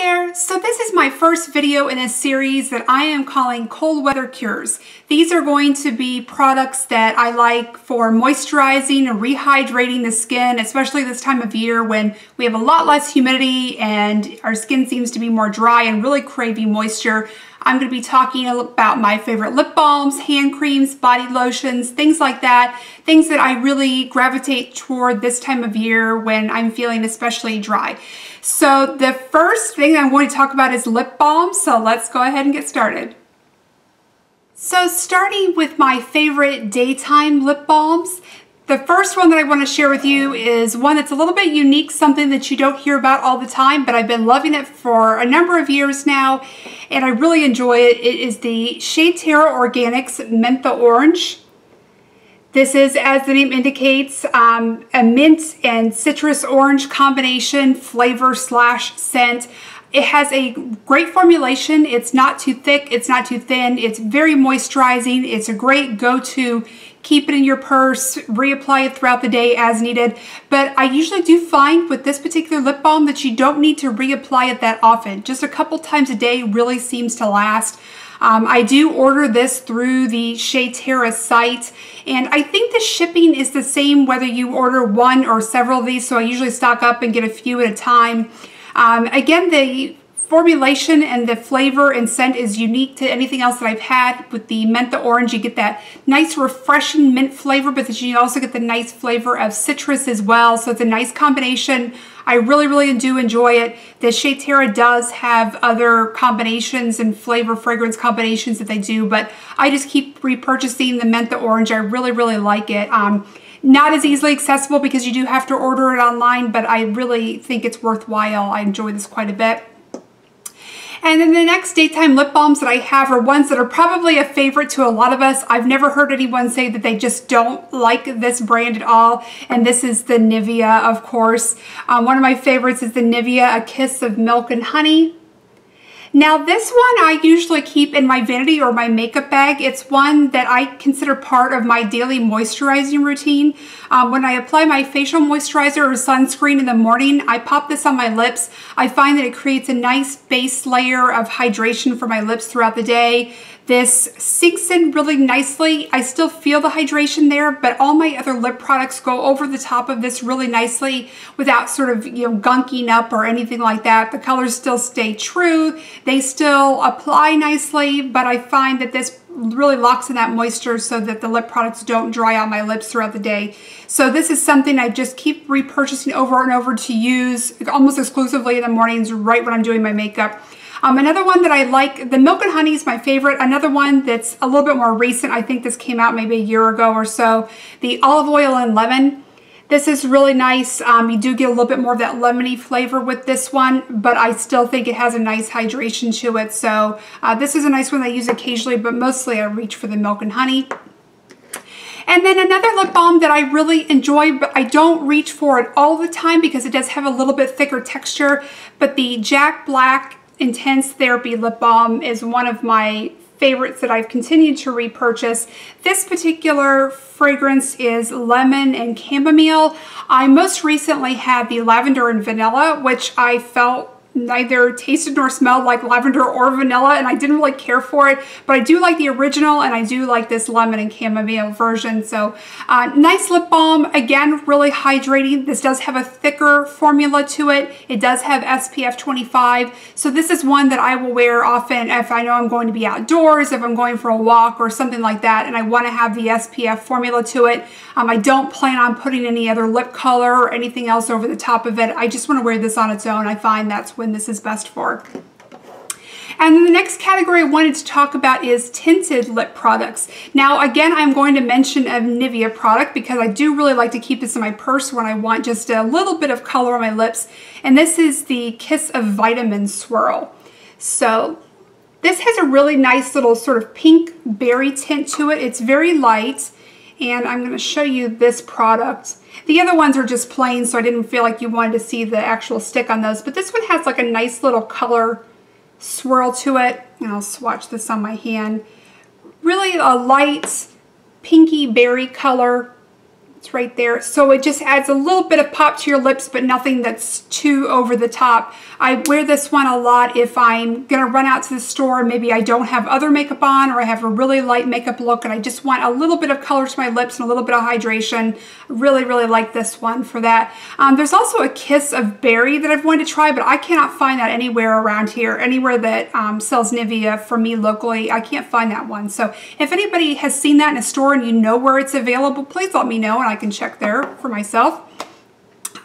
there! So this is my first video in a series that I am calling Cold Weather Cures. These are going to be products that I like for moisturizing and rehydrating the skin, especially this time of year when we have a lot less humidity and our skin seems to be more dry and really craving moisture. I'm going to be talking about my favorite lip balms, hand creams, body lotions, things like that. Things that I really gravitate toward this time of year when I'm feeling especially dry. So the first thing I'm going to talk about is lip balm. So let's go ahead and get started. So starting with my favorite daytime lip balms. The first one that I want to share with you is one that's a little bit unique, something that you don't hear about all the time, but I've been loving it for a number of years now, and I really enjoy it. It is the Hera Organics Mentha Orange. This is, as the name indicates, a mint and citrus orange combination flavor slash scent. It has a great formulation. It's not too thick, it's not too thin, it's very moisturizing. It's a great go-to. Keep it in your purse, reapply it throughout the day as needed. But I usually do find with this particular lip balm that you don't need to reapply it that often. Just a couple times a day really seems to last. I do order this through the Hera site, and I think the shipping is the same whether you order one or several of these, so I usually stock up and get a few at a time. Again, the formulation and the flavor and scent is unique to anything else that I've had. With the Mentha Orange, you get that nice refreshing mint flavor, but then you also get the nice flavor of citrus as well. So it's a nice combination. I really do enjoy it. The Hera does have other combinations and flavor fragrance combinations that they do, but I just keep repurchasing the Mentha Orange. I really like it. Not as easily accessible because you do have to order it online, but I really think it's worthwhile. I enjoy this quite a bit. And then the next daytime lip balms that I have are ones that are probably a favorite to a lot of us. I've never heard anyone say that they just don't like this brand at all. And this is the Nivea, of course. One of my favorites is the Nivea A Kiss of Milk and Honey. Now this one I usually keep in my vanity or my makeup bag. It's one that I consider part of my daily moisturizing routine. When I apply my facial moisturizer or sunscreen in the morning, I pop this on my lips. I find that it creates a nice base layer of hydration for my lips throughout the day. This sinks in really nicely. I still feel the hydration there, but all my other lip products go over the top of this really nicely without sort of, gunking up or anything like that. The colors still stay true. They still apply nicely, but I find that this really locks in that moisture so that the lip products don't dry out my lips throughout the day. So this is something I just keep repurchasing over and over to use almost exclusively in the mornings right when I'm doing my makeup. Another one that I like, the Milk and Honey is my favorite. Another one that's a little bit more recent, I think this came out maybe a year ago or so, the Olive Oil and Lemon. This is really nice. You do get a little bit more of that lemony flavor with this one, but I still think it has a nice hydration to it. So this is a nice one that I use occasionally, but mostly I reach for the Milk and Honey. And then another lip balm that I really enjoy, but I don't reach for it all the time because it does have a little bit thicker texture, but the Jack Black Intense Therapy Lip Balm is one of my favorites that I've continued to repurchase. This particular fragrance is lemon and chamomile. I most recently had the lavender and vanilla, which I felt neither tasted nor smelled like lavender or vanilla, and I didn't really care for it, but I do like the original and I do like this lemon and chamomile version. So nice lip balm, again really hydrating. This does have a thicker formula to it. It does have SPF 25, so this is one that I will wear often if I know I'm going to be outdoors, if I'm going for a walk or something like that and I want to have the SPF formula to it. I don't plan on putting any other lip color or anything else over the top of it. I just want to wear this on its own. I find that's when this is best for. And then the next category I wanted to talk about is tinted lip products. Now again, I'm going to mention a Nivea product because I do really like to keep this in my purse when I want just a little bit of color on my lips. And this is the Kiss of Vitamin Swirl. So this has a really nice little sort of pink berry tint to it. It's very light. And I'm going to show you this product. The other ones are just plain, so I didn't feel like you wanted to see the actual stick on those. But this one has like a nice little color swirl to it. And I'll swatch this on my hand. Really a light pinky berry color. It's right there. So it just adds a little bit of pop to your lips, but nothing that's too over the top. I wear this one a lot if I'm gonna run out to the store, maybe I don't have other makeup on, or I have a really light makeup look and I just want a little bit of color to my lips and a little bit of hydration. Really, really like this one for that. There's also a Kiss of Berry that I've wanted to try, but I cannot find that anywhere around here. Anywhere that sells Nivea for me locally, I can't find that one. So if anybody has seen that in a store and you know where it's available, please let me know and I can check there for myself.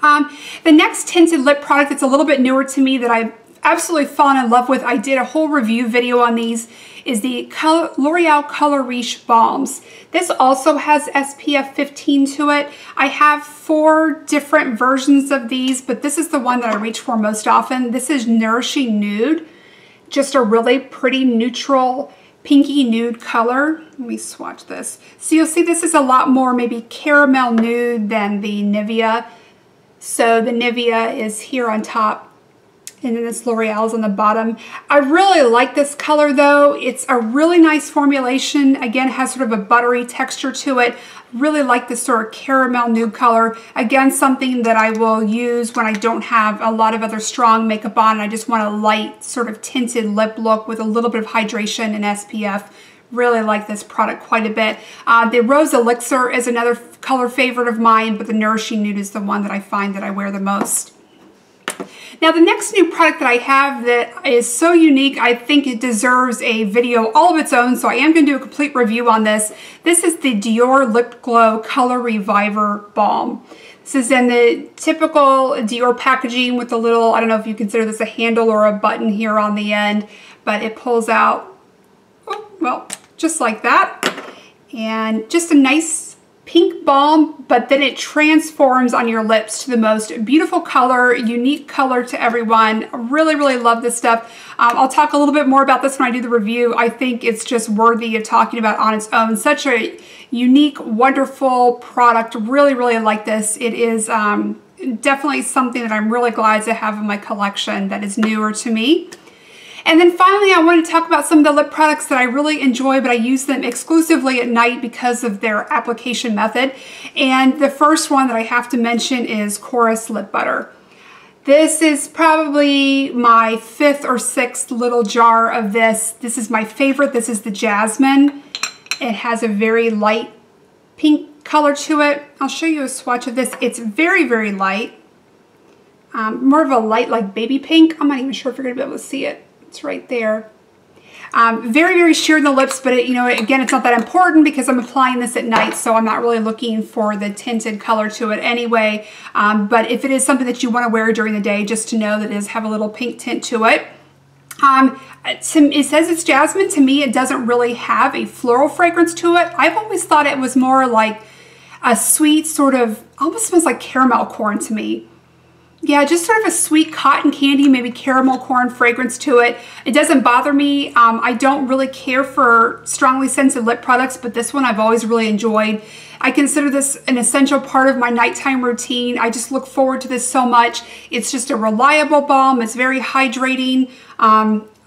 The next tinted lip product that's a little bit newer to me that I've absolutely fallen in love with, I did a whole review video on these, is the LOreal Color Riche Balms. This also has SPF 15 to it. I have 4 different versions of these, but this is the one that I reach for most often. This is Nourishing Nude. Just a really pretty neutral pinky nude color. Let me swatch this. So you'll see this is a lot more maybe caramel nude than the Nivea. So the Nivea is here on top and then this L'Oreal's on the bottom. I really like this color though. It's a really nice formulation. Again, has sort of a buttery texture to it. Really like this sort of caramel nude color. Again, something that I will use when I don't have a lot of other strong makeup on and I just want a light sort of tinted lip look with a little bit of hydration and SPF. Really like this product quite a bit. The Rose Elixir is another color favorite of mine, but the Nourishing Nude is the one that I find that I wear the most. Now the next new product that I have that is so unique, I think it deserves a video all of its own, so I am going to do a complete review on this. This is the Dior Lip Glow Color Reviver Balm. This is in the typical Dior packaging with a little, I don't know if you consider this a handle or a button here on the end, but it pulls out, oh, well, just like that. And just a nice pink balm, but then it transforms on your lips to the most beautiful color, unique color to everyone. Really, really love this stuff. I'll talk a little bit more about this when I do the review. I think it's just worthy of talking about on its own. Such a unique, wonderful product. Really, really like this. It is definitely something that I'm really glad to have in my collection that is newer to me. And then finally, I want to talk about some of the lip products that I really enjoy, but I use them exclusively at night because of their application method. And the first one that I have to mention is Chorus Lip Butter. This is probably my 5th or 6th little jar of this. This is my favorite. This is the Jasmine. It has a very light pink color to it. I'll show you a swatch of this. It's very, very light. More of a light like baby pink. I'm not even sure if you're going to be able to see it. It's right there. Very, very sheer in the lips, but it, you know, again, it's not that important because I'm applying this at night, so I'm not really looking for the tinted color to it anyway. But if it is something that you want to wear during the day, just to know that it does have a little pink tint to it. It says it's jasmine. To me, it doesn't really have a floral fragrance to it. I've always thought it was more like a sweet sort of, almost smells like caramel corn to me. Yeah, just sort of a sweet cotton candy, maybe caramel corn fragrance to it. It doesn't bother me. I don't really care for strongly scented lip products, but this one I've always really enjoyed. I consider this an essential part of my nighttime routine. I just look forward to this so much. It's just a reliable balm. It's very hydrating.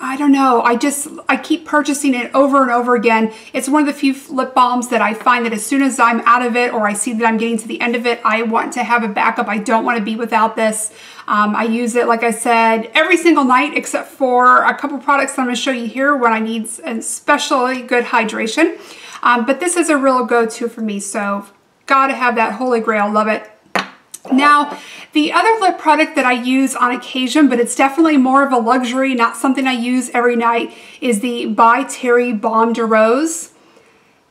I don't know. I keep purchasing it over and over again. It's one of the few lip balms that I find that as soon as I'm out of it or I see that I'm getting to the end of it, I want to have a backup. I don't want to be without this. I use it, like I said, every single night except for a couple products that I'm going to show you here when I need especially good hydration. But this is a real go-to for me, so gotta have that holy grail. Love it. Now, the other lip product that I use on occasion, but it's definitely more of a luxury, not something I use every night, is the By Terry Balm de Rose.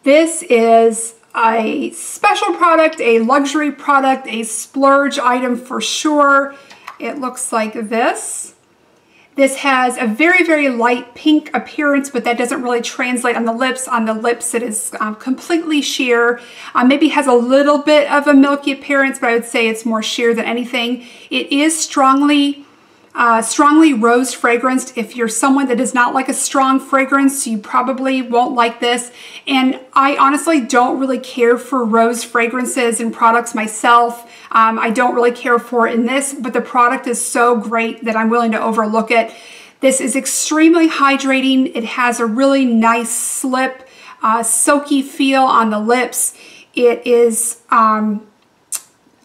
This is a special product, a luxury product, a splurge item for sure. It looks like this. This has a very, very light pink appearance, but that doesn't really translate on the lips. On the lips, it is completely sheer. Maybe has a little bit of a milky appearance, but I would say it's more sheer than anything. It is strongly rose fragranced. If you're someone that does not like a strong fragrance, you probably won't like this. And I honestly don't really care for rose fragrances and products myself. I don't really care for it in this, but the product is so great that I'm willing to overlook it. This is extremely hydrating. It has a really nice slip, silky feel on the lips. It is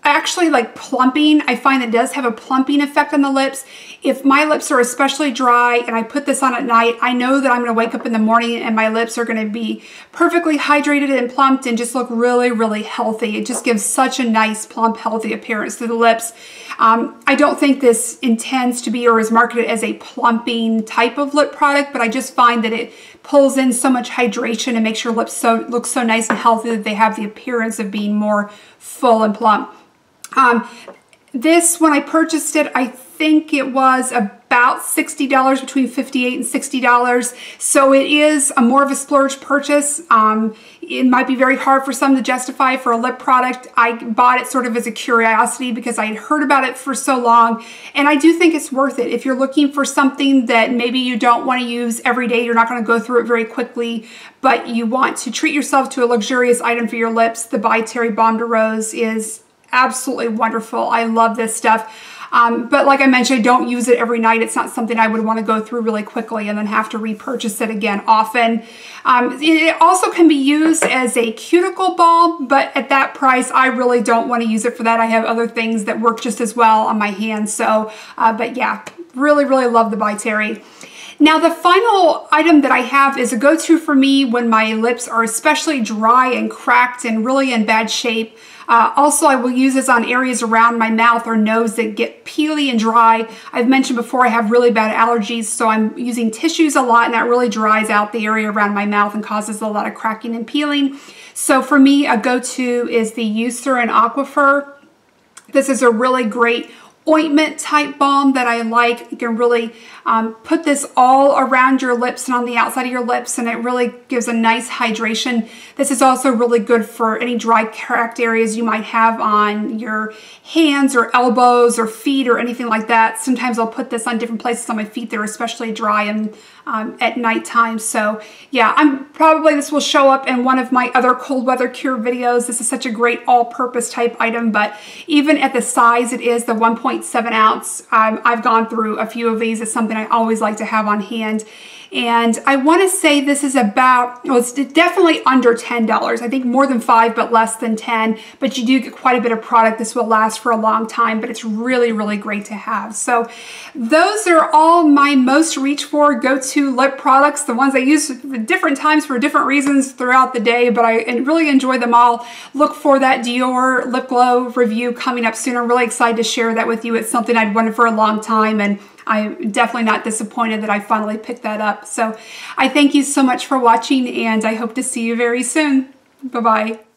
actually like plumping. I find it does have a plumping effect on the lips. If my lips are especially dry and I put this on at night, I know that I'm going to wake up in the morning and my lips are going to be perfectly hydrated and plumped and just look really, really healthy. It just gives such a nice, plump, healthy appearance to the lips. I don't think this intends to be or is marketed as a plumping type of lip product, but I just find that it pulls in so much hydration and makes your lips look so nice and healthy that they have the appearance of being more full and plump. This, when I purchased it, I think it was about $60, between $58 and $60. So it is more of a splurge purchase. It might be very hard for some to justify for a lip product. I bought it sort of as a curiosity because I had heard about it for so long. And I do think it's worth it. If you're looking for something that maybe you don't want to use every day, you're not going to go through it very quickly, but you want to treat yourself to a luxurious item for your lips, the By Terry Balm de Rose is absolutely wonderful. I love this stuff. But like I mentioned, I don't use it every night. It's not something I would want to go through really quickly and then have to repurchase it again often. It also can be used as a cuticle balm, but at that price, I really don't want to use it for that. I have other things that work just as well on my hands. So, but yeah, really, really love the By Terry. Now, the final item that I have is a go-to for me when my lips are especially dry and cracked and really in bad shape. Also, I will use this on areas around my mouth or nose that get peely and dry. I've mentioned before I have really bad allergies, so I'm using tissues a lot, and that really dries out the area around my mouth and causes a lot of cracking and peeling. So for me, a go-to is the Eucerin Aquifer. This is a really great ointment type balm that I like. You can really put this all around your lips and on the outside of your lips, and it really gives a nice hydration. This is also really good for any dry, cracked areas you might have on your hands or elbows or feet or anything like that. Sometimes I'll put this on different places on my feet that are especially dry and at nighttime. So yeah, this will show up in one of my other cold weather cure videos. This is such a great all-purpose type item, but even at the size it is, the 1.7 ounce, I've gone through a few of these. It's something I always like to have on hand. And I want to say this is about, well, it's definitely under $10. I think more than $5, but less than 10. But you do get quite a bit of product. This will last for a long time, but it's really, really great to have. So those are all my most reach for go-to lip products, the ones I use at different times for different reasons throughout the day, but I really enjoy them all. Look for that Dior lip glow review coming up soon. I'm really excited to share that with you. It's something I'd wanted for a long time, and I'm definitely not disappointed that I finally picked that up. So I thank you so much for watching, and I hope to see you very soon. Bye-bye.